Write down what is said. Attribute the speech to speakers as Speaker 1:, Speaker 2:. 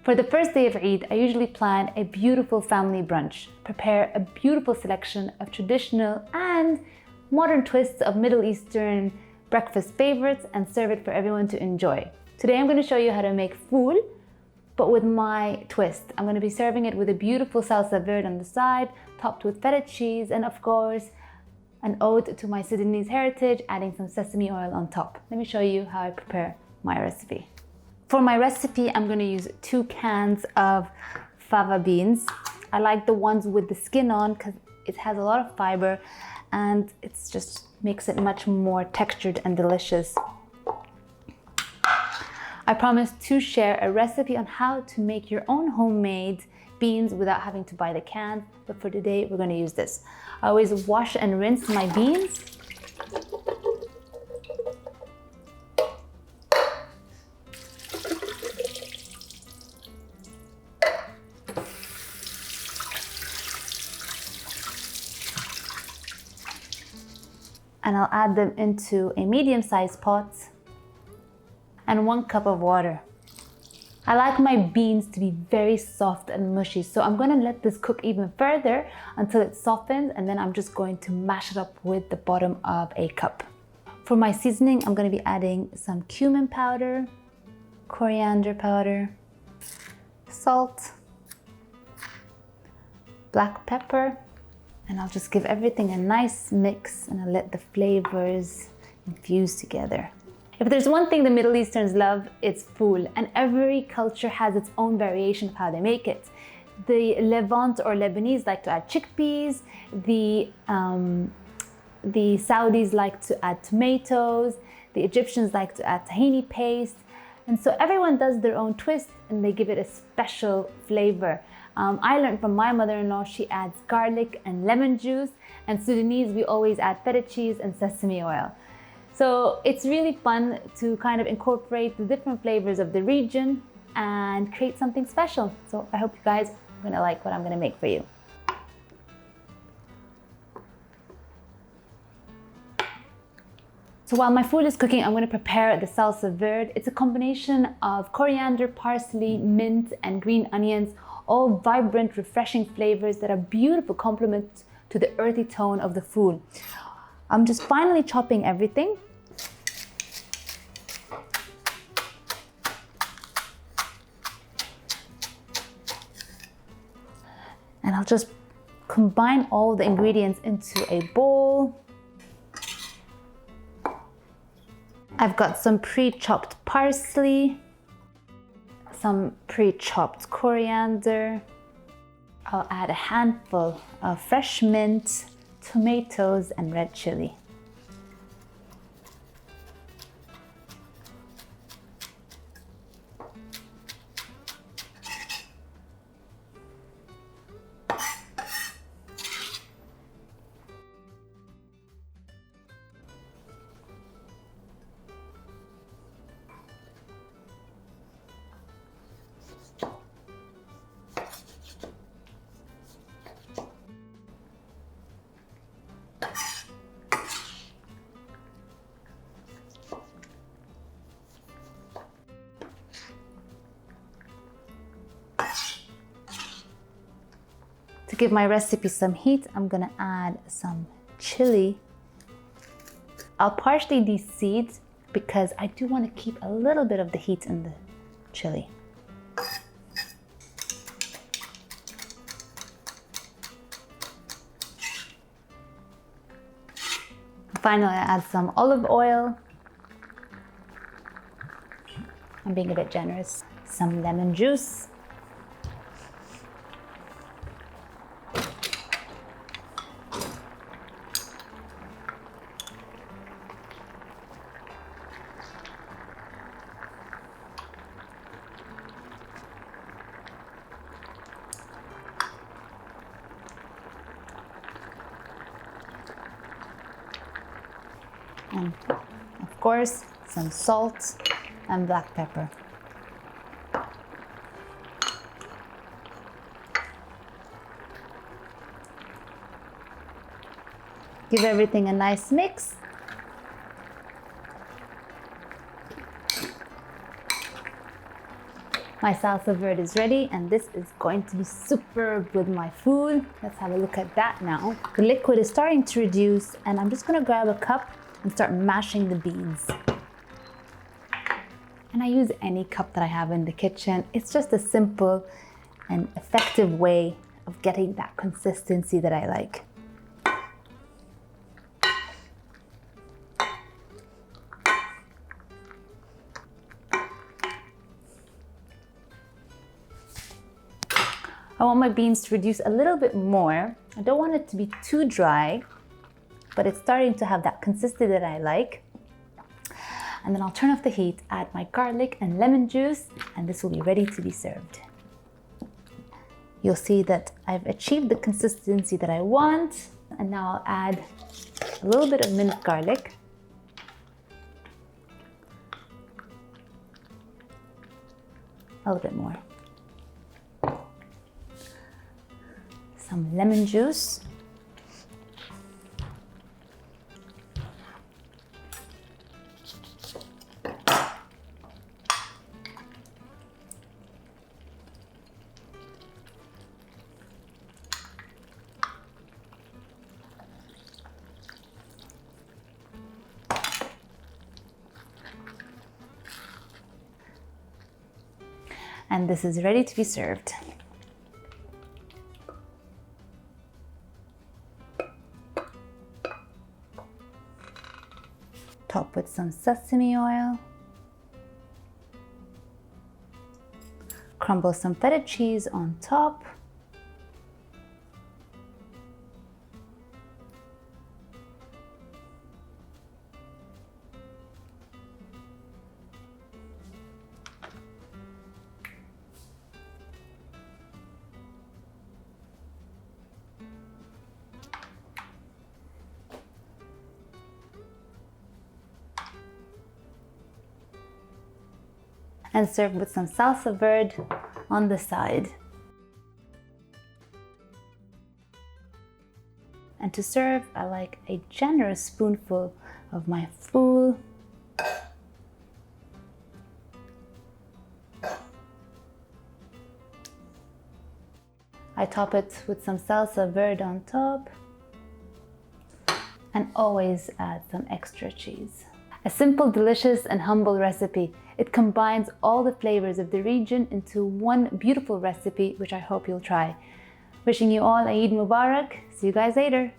Speaker 1: For the first day of Eid, I usually plan a beautiful family brunch, prepare a beautiful selection of traditional and modern twists of Middle Eastern breakfast favorites and serve it for everyone to enjoy. Today I'm going to show you how to make fool, but with my twist. I'm going to be serving it with a beautiful salsa verde on the side, topped with feta cheese, and of course, an ode to my Sudanese heritage, adding some sesame oil on top. Let me show you how I prepare my recipe. For my recipe, I'm going to use 2 cans of fava beans. I like the ones with the skin on because it has a lot of fiber and it just makes it much more textured and delicious. I promise to share a recipe on how to make your own homemade beans without having to buy the cans, but for today we're going to use this. I always wash and rinse my beans. And I'll add them into a medium-sized pot and 1 cup of water. I like my beans to be very soft and mushy, so I'm going to let this cook even further until it softens, and then I'm just going to mash it up with the bottom of a cup. For my seasoning, I'm going to be adding some cumin powder, coriander powder, salt, black pepper, and I'll just give everything a nice mix and I'll let the flavors infuse together. If there's one thing the Middle Easterns love, it's fool, and every culture has its own variation of how they make it. The Levant or Lebanese like to add chickpeas, the Saudis like to add tomatoes, the Egyptians like to add tahini paste, and so everyone does their own twist and they give it a special flavor. I learned from my mother-in-law, she adds garlic and lemon juice, and Sudanese, we always add feta cheese and sesame oil. So it's really fun to kind of incorporate the different flavors of the region and create something special. So I hope you guys are gonna like what I'm gonna make for you. So while my food is cooking, I'm going to prepare the salsa verde. It's a combination of coriander, parsley, mint, and green onions, all vibrant, refreshing flavors that are beautiful complements to the earthy tone of the food. I'm just finally chopping everything. And I'll just combine all the ingredients into a bowl. I've got some pre-chopped parsley, some pre-chopped coriander. I'll add a handful of fresh mint, tomatoes, and red chili. To give my recipe some heat, I'm gonna add some chili. I'll partially de-seed because I do want to keep a little bit of the heat in the chili. Finally, I add some olive oil. I'm being a bit generous. Some lemon juice. And of course, some salt and black pepper. Give everything a nice mix. My salsa verde is ready, and this is going to be superb with my food. Let's have a look at that now. The liquid is starting to reduce, and I'm just gonna grab a cup and start mashing the beans. And I use any cup that I have in the kitchen. It's just a simple and effective way of getting that consistency that I like. I want my beans to reduce a little bit more. I don't want it to be too dry, but it's starting to have that consistency that I like. And then I'll turn off the heat, add my garlic and lemon juice, and this will be ready to be served. You'll see that I've achieved the consistency that I want. And now I'll add a little bit of minced garlic. A little bit more. Some lemon juice. And this is ready to be served. Top with some sesame oil. Crumble some feta cheese on top. And serve with some salsa verde on the side. And to serve, I like a generous spoonful of my food. I top it with some salsa verde on top, and always add some extra cheese. A simple, delicious, and humble recipe. It combines all the flavors of the region into one beautiful recipe, which I hope you'll try. Wishing you all Eid Mubarak. See you guys later.